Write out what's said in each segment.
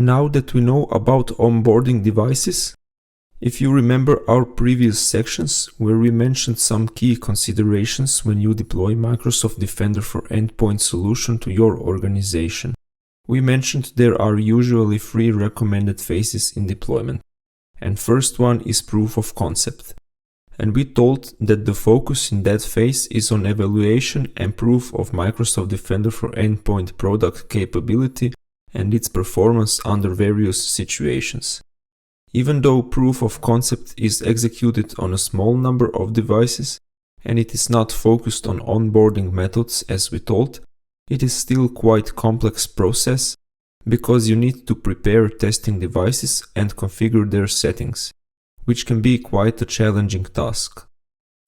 Now that we know about onboarding devices, if you remember our previous sections where we mentioned some key considerations when you deploy Microsoft Defender for Endpoint solution to your organization, we mentioned there are usually 3 recommended phases in deployment, and first one is proof of concept. And we told that the focus in that phase is on evaluation and proof of Microsoft Defender for Endpoint product capability and its performance under various situations. Even though proof of concept is executed on a small number of devices and it is not focused on onboarding methods as we told, it is still quite complex process because you need to prepare testing devices and configure their settings, which can be quite a challenging task.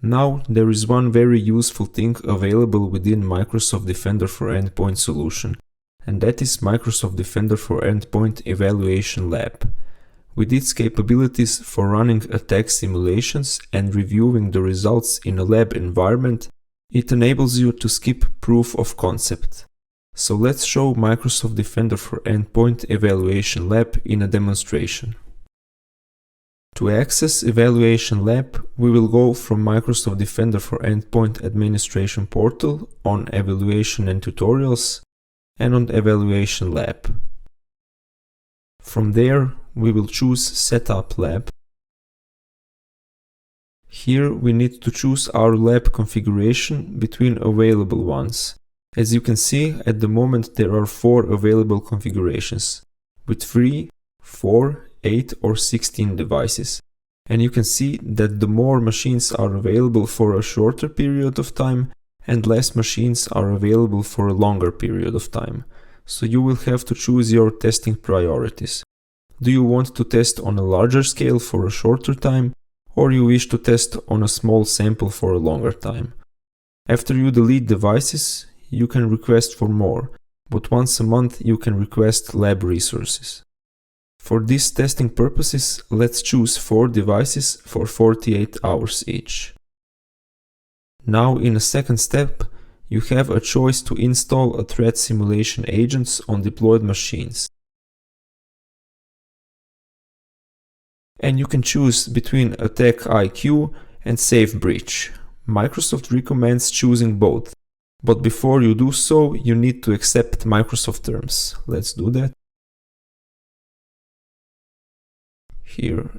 Now there is one very useful thing available within Microsoft Defender for Endpoint solution, and that is Microsoft Defender for Endpoint Evaluation Lab. With its capabilities for running attack simulations and reviewing the results in a lab environment, it enables you to skip proof of concept. So let's show Microsoft Defender for Endpoint Evaluation Lab in a demonstration. To access Evaluation Lab, we will go from Microsoft Defender for Endpoint Administration portal on Evaluation and Tutorials and on Evaluation Lab. From there, we will choose Setup Lab. Here we need to choose our lab configuration between available ones. As you can see, at the moment there are 4 available configurations, with 3, 4, 8 or 16 devices. And you can see that the more machines are available for a shorter period of time and less machines are available for a longer period of time. So you will have to choose your testing priorities. Do you want to test on a larger scale for a shorter time, or you wish to test on a small sample for a longer time? After you delete devices, you can request for more, but once a month you can request lab resources. For these testing purposes, let's choose 4 devices for 48 hours each. Now in a second step, you have a choice to install a threat simulation agents on deployed machines. And you can choose between Attack IQ and Safe Breach. Microsoft recommends choosing both, but before you do so, you need to accept Microsoft terms. Let's do that. Here,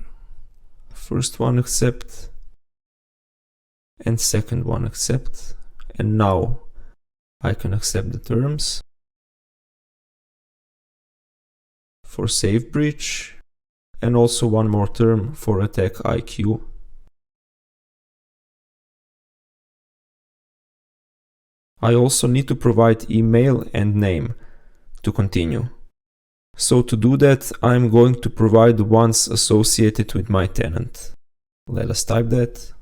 first one accept, and second one accept, and now I can accept the terms. For Safe Breach, and also one more term for Attack IQ. I also need to provide email and name to continue. So to do that, I'm going to provide the ones associated with my tenant. Let us type that.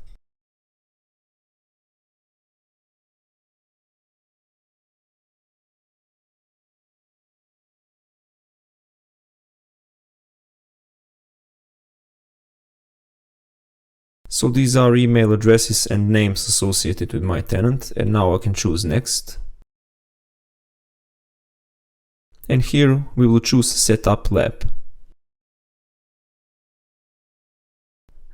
So these are email addresses and names associated with my tenant, and now I can choose Next. And here we will choose Setup Lab.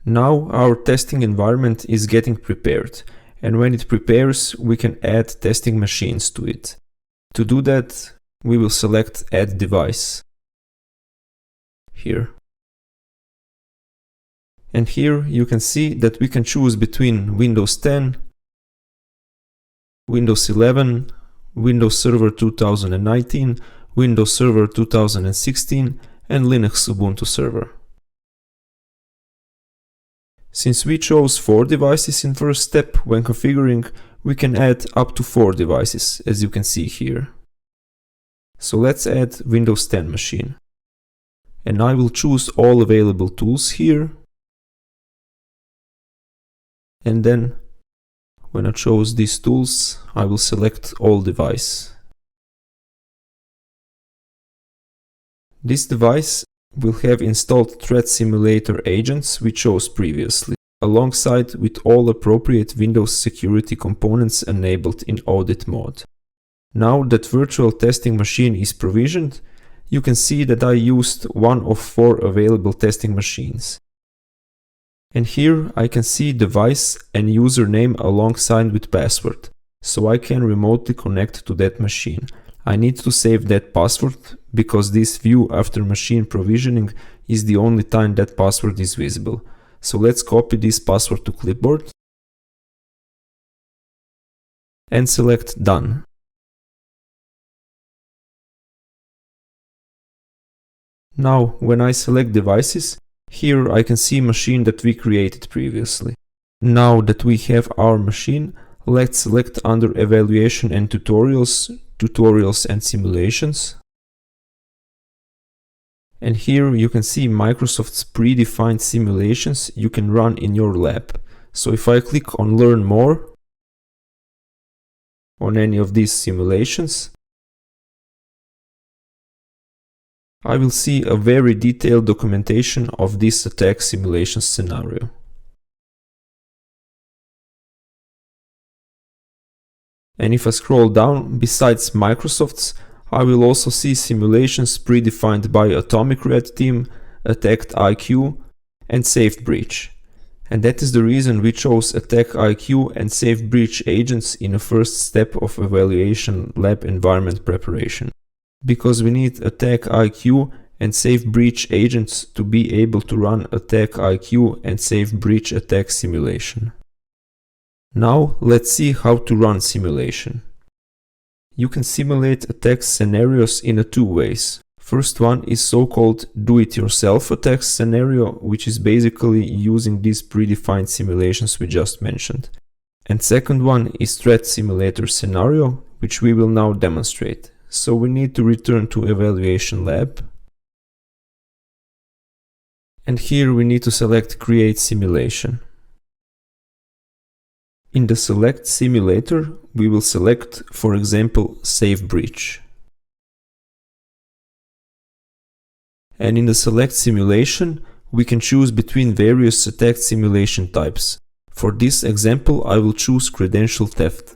Now our testing environment is getting prepared, and when it prepares, we can add testing machines to it. To do that, we will select Add Device. Here. And here you can see that we can choose between Windows 10, Windows 11, Windows Server 2019, Windows Server 2016, and Linux Ubuntu Server. Since we chose 4 devices in first step when configuring, we can add up to 4 devices, as you can see here. So let's add Windows 10 machine. And I will choose all available tools here. And then, when I chose these tools, I will select all device. This device will have installed threat simulator agents we chose previously, alongside with all appropriate Windows security components enabled in audit mode. Now that virtual testing machine is provisioned, you can see that I used one of 4 available testing machines. And here I can see device and username alongside with password, so I can remotely connect to that machine. I need to save that password because this view after machine provisioning is the only time that password is visible. So let's copy this password to clipboard and select Done. Now, when I select devices, here I can see machine that we created previously. Now that we have our machine, let's select under Evaluation and Tutorials, Tutorials and Simulations. And here you can see Microsoft's predefined simulations you can run in your lab. So if I click on Learn More on any of these simulations, I will see a very detailed documentation of this attack simulation scenario. And if I scroll down, besides Microsoft's, I will also see simulations predefined by Atomic Red Team, Attack IQ, and Safe Breach. And that is the reason we chose Attack IQ and Safe Breach agents in the first step of evaluation lab environment preparation. Because we need Attack IQ and Safe Breach agents to be able to run Attack IQ and Safe Breach attack simulation. Now let's see how to run simulation. You can simulate attack scenarios in 2 ways. First one is so-called do-it-yourself attack scenario, which is basically using these predefined simulations we just mentioned. And second one is threat simulator scenario, which we will now demonstrate. So we need to return to Evaluation Lab. And here we need to select Create Simulation. In the Select Simulator, we will select, for example, Safe Breach. And in the Select Simulation, we can choose between various attack simulation types. For this example, I will choose Credential Theft.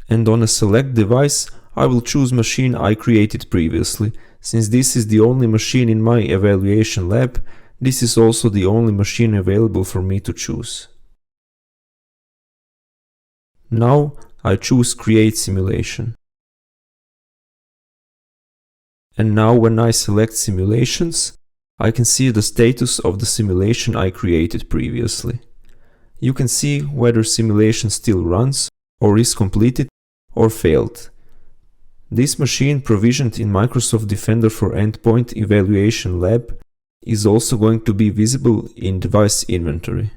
And on a select device, I will choose machine I created previously. Since this is the only machine in my evaluation lab, this is also the only machine available for me to choose. Now I choose Create Simulation. And now when I select Simulations, I can see the status of the simulation I created previously. You can see whether simulation still runs, or is completed, or failed. This machine provisioned in Microsoft Defender for Endpoint Evaluation Lab is also going to be visible in Device Inventory.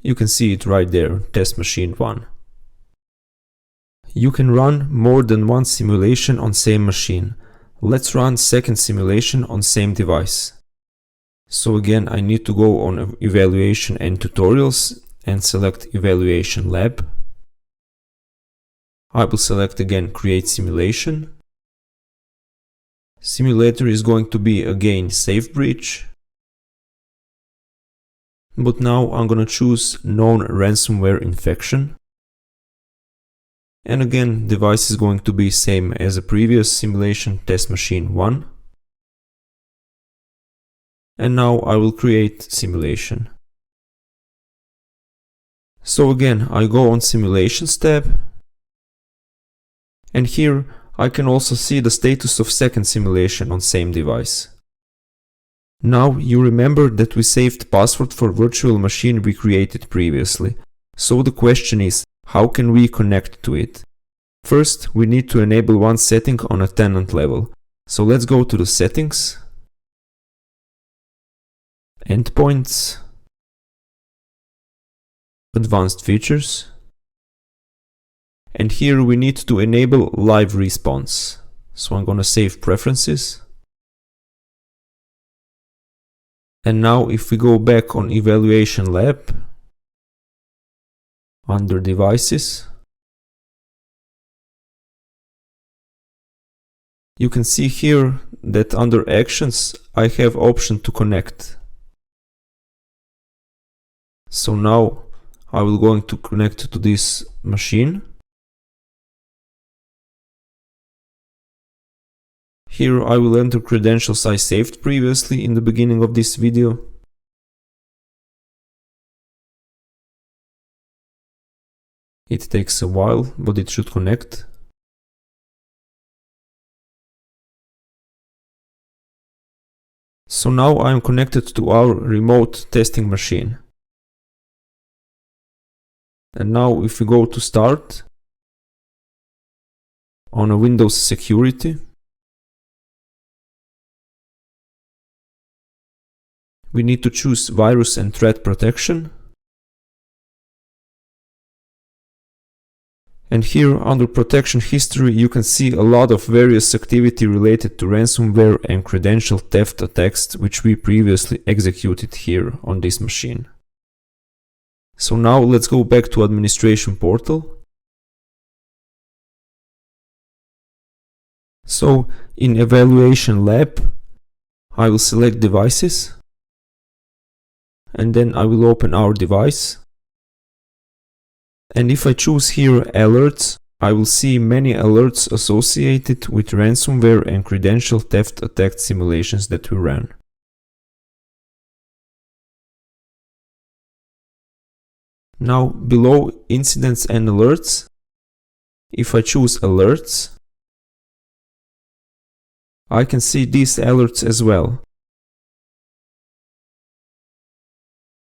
You can see it right there, Test Machine 1. You can run more than one simulation on same machine. Let's run second simulation on same device. So again, I need to go on Evaluation and Tutorials and select Evaluation Lab. I will select again Create Simulation. Simulator is going to be again Safe Breach. But now I'm gonna choose Known Ransomware Infection. And again, device is going to be same as a previous simulation, Test Machine 1. And now I will create simulation. So again, I go on Simulations tab. And here I can also see the status of second simulation on same device. Now you remember that we saved password for virtual machine we created previously. So the question is, how can we connect to it? First, we need to enable one setting on a tenant level. So let's go to the settings, Endpoints, Advanced Features. And here we need to enable live response. So I'm gonna save preferences. And now if we go back on Evaluation Lab, under Devices, you can see here that under Actions I have option to connect. So now I will going to connect to this machine. Here I will enter credentials I saved previously in the beginning of this video. It takes a while, but it should connect. So now I am connected to our remote testing machine. And now if we go to Start, on a Windows Security, we need to choose Virus and Threat Protection. And here under Protection History you can see a lot of various activity related to ransomware and credential theft attacks which we previously executed here on this machine. So now let's go back to Administration Portal. So in Evaluation Lab, I will select Devices, and then I will open our device. And if I choose here Alerts, I will see many alerts associated with ransomware and credential theft attack simulations that we ran. Now below Incidents and Alerts, if I choose Alerts, I can see these alerts as well.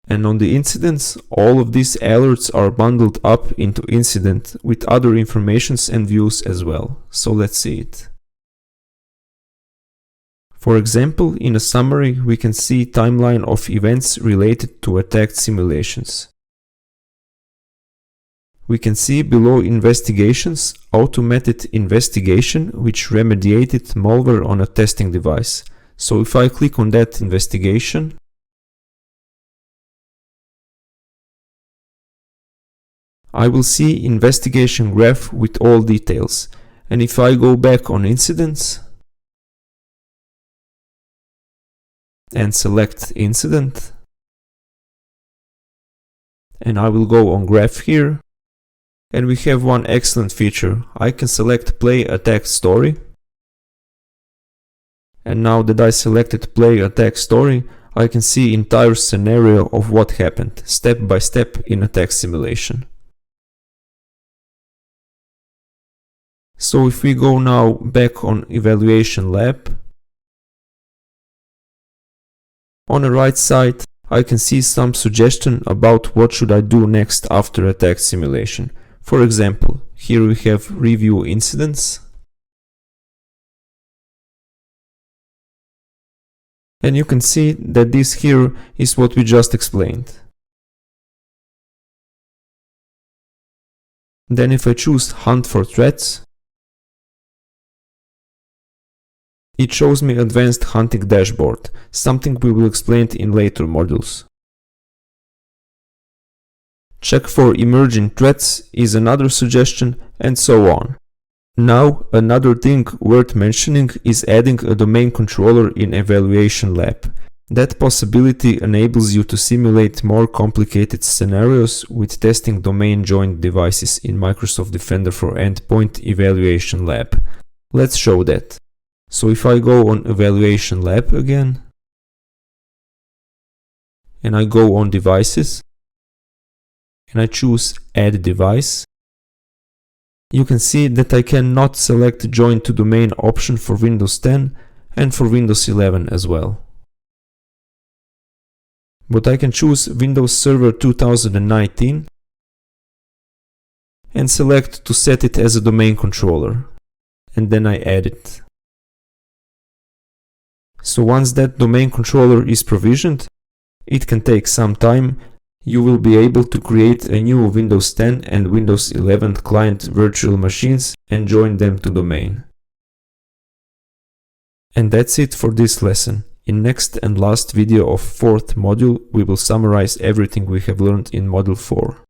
And on the incidents, all of these alerts are bundled up into incident with other informations and views as well. So let's see it. For example, in a summary, we can see timeline of events related to attack simulations. We can see below Investigations, automated investigation which remediated malware on a testing device. So if I click on that investigation, I will see investigation graph with all details. And if I go back on Incidents and select Incident, and I will go on Graph here, and we have one excellent feature. I can select Play Attack Story. And now that I selected Play Attack Story, I can see entire scenario of what happened, step by step in attack simulation. So if we go now back on Evaluation Lab, on the right side I can see some suggestion about what should I do next after attack simulation. For example, here we have Review Incidents. And you can see that this here is what we just explained. Then if I choose Hunt for Threats, it shows me Advanced Hunting Dashboard, something we will explain in later modules. Check for Emerging Threats is another suggestion, and so on. Now, another thing worth mentioning is adding a domain controller in Evaluation Lab. That possibility enables you to simulate more complicated scenarios with testing domain-joined devices in Microsoft Defender for Endpoint Evaluation Lab. Let's show that. So if I go on Evaluation Lab again, and I go on Devices, and I choose Add Device, you can see that I cannot select Join to Domain option for Windows 10 and for Windows 11 as well. But I can choose Windows Server 2019 and select to set it as a domain controller, and then I add it. So once that domain controller is provisioned, it can take some time. You will be able to create a new Windows 10 and Windows 11 client virtual machines and join them to domain. And that's it for this lesson. In next and last video of 4th module, we will summarize everything we have learned in module 4.